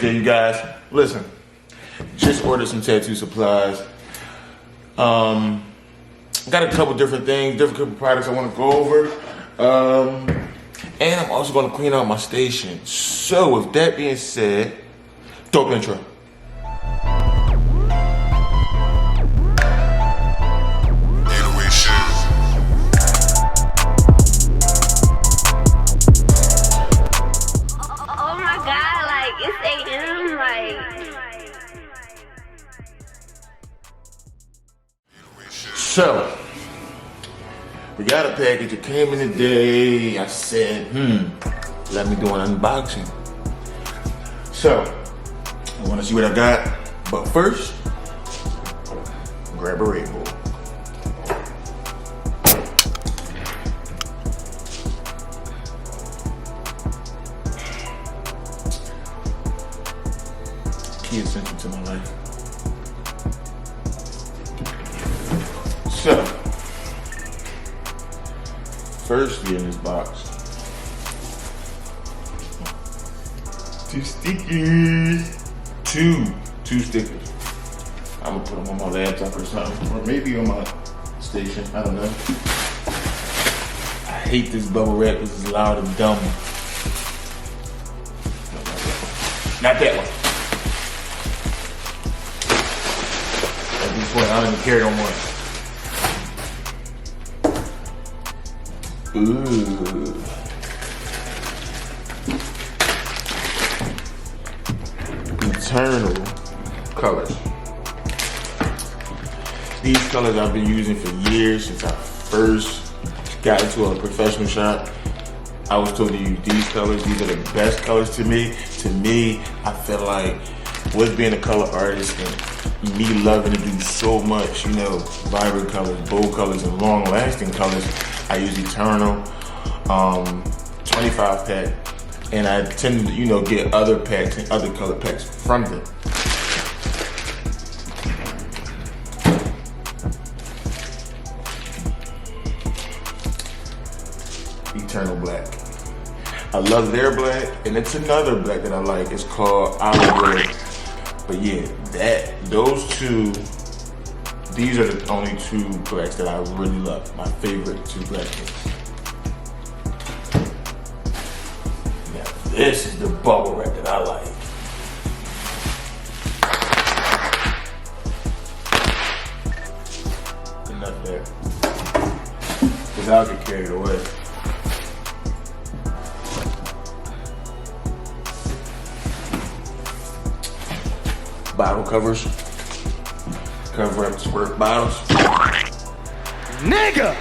right there, you guys. Listen, just ordered some tattoo supplies. Got a couple different things, different products I want to go over. And I'm also going to clean out my station. So with that being said, dope intro. So, we got a package. It came in today. I said, let me do an unboxing. So, I want to see what I got. But first, grab a Red Bull. Key essential to my life. So, firstly in this box, 2 stickers. Two stickers. I'm gonna put them on my laptop or something, or maybe on my station, I don't know. I hate this bubble wrap, this is loud and dumb. Not that one. At this point, I don't even care no more. Ooh. Eternal colors. These colors I've been using for years since I first got into a professional shop. I was told to use these colors. These are the best colors to me. To me, I feel like with being a color artist and me loving to do so much, you know, vibrant colors, bold colors, and long-lasting colors, I use Eternal 25 pack, and I tend to, you know, get other packs and other color packs from them. Eternal black. I love their black, and it's another black that I like. It's called ORDRED. But yeah, those two. These are the only 2 blacks that I really love. My favorite 2 black things. Now this is the bubble wrap that I like. Enough there. Because I'll get carried away. Bottle covers. Cover up squirt bottles. Nigga!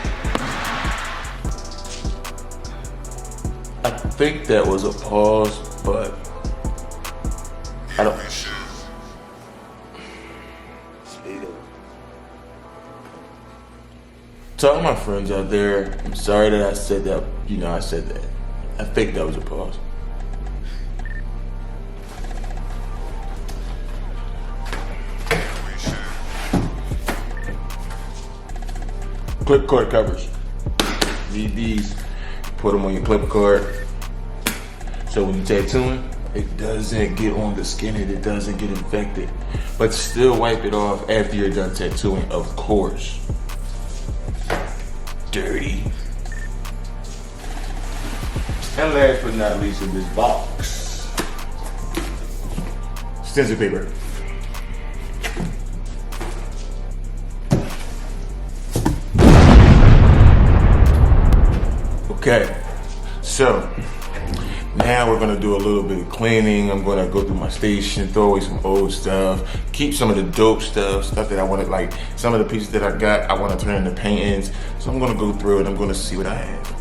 I think that was a pause, but I don't. To all my friends out there, I'm sorry that I said that. You know, I said that. I think that was a pause. Clip cord covers. Need these. Put them on your clip cord. So when you're tattooing, it doesn't get on the skin and it doesn't get infected. But still wipe it off after you're done tattooing, of course. Dirty. And last but not least in this box, stencil paper. Okay, so now we're gonna do a little bit of cleaning. I'm gonna go through my station, throw away some old stuff, keep some of the dope stuff that I wanted, like some of the pieces that I got, I wanna turn into paintings. So I'm gonna go through it, I'm gonna see what I have.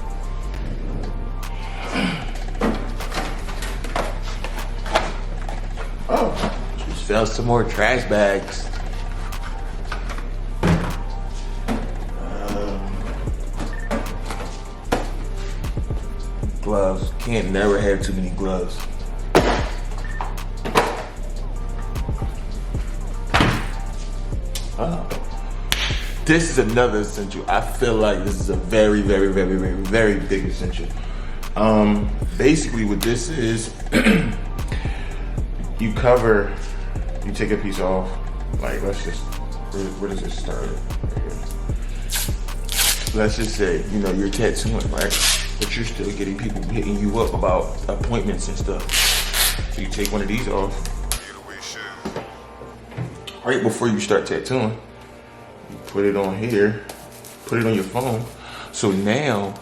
Oh, just found some more trash bags. Gloves. Can't never have too many gloves. This is another essential. I feel like this is a very, very, very, very, very big essential. Basically what this is, you cover, you take a piece off. Like, let's just, where does this start? Let's just say, you know, you're tattooing, right? But you're still getting people hitting you up about appointments and stuff. So you take one of these off. Right before you start tattooing, you put it on here, put it on your phone. So now,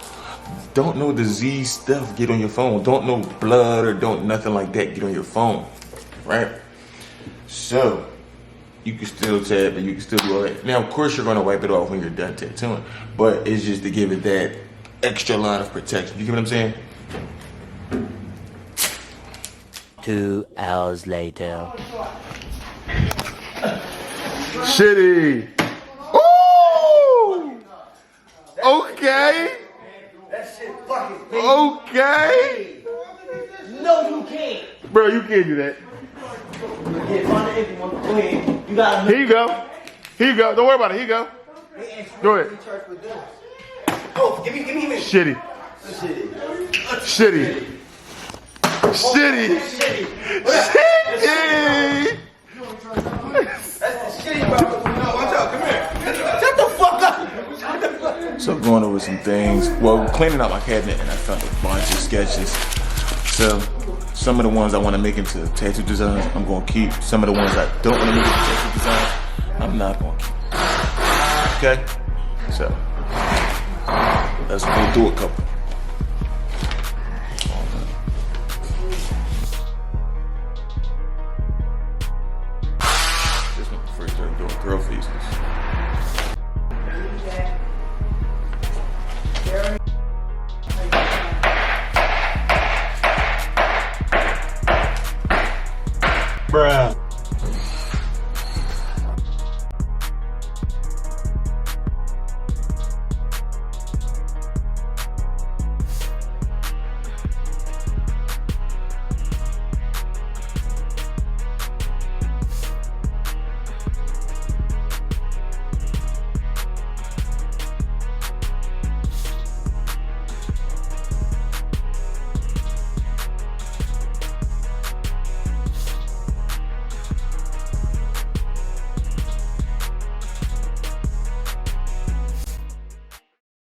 don't know disease stuff get on your phone. Don't know blood or don't nothing like that get on your phone, right? So, you can still tat, but you can still do all that. Now, of course, you're gonna wipe it off when you're done tattooing, but it's just to give it that extra line of protection. You get what I'm saying? 2 hours later. Shitty. Ooh! Okay. That shit fucking. Okay. No, you can't. Bro, you can't do that. Yeah, find the empty one. Go ahead. You got Here you go. Here you go. Don't worry about it. Here you go. Go ahead. Oh, give me a minute. Shitty. Shitty. Shitty. Shitty. That's the shitty, bro. No, watch out. Come here. Shut the fuck up. So going over some things. Well, cleaning out my cabinet, and I found a bunch of sketches. So some of the ones I want to make into tattoo designs, I'm going to keep. Some of the ones I don't want to make into tattoo designs, I'm not going to keep. Okay? So let's go through a couple. This one first started doing girl faces. Bruh.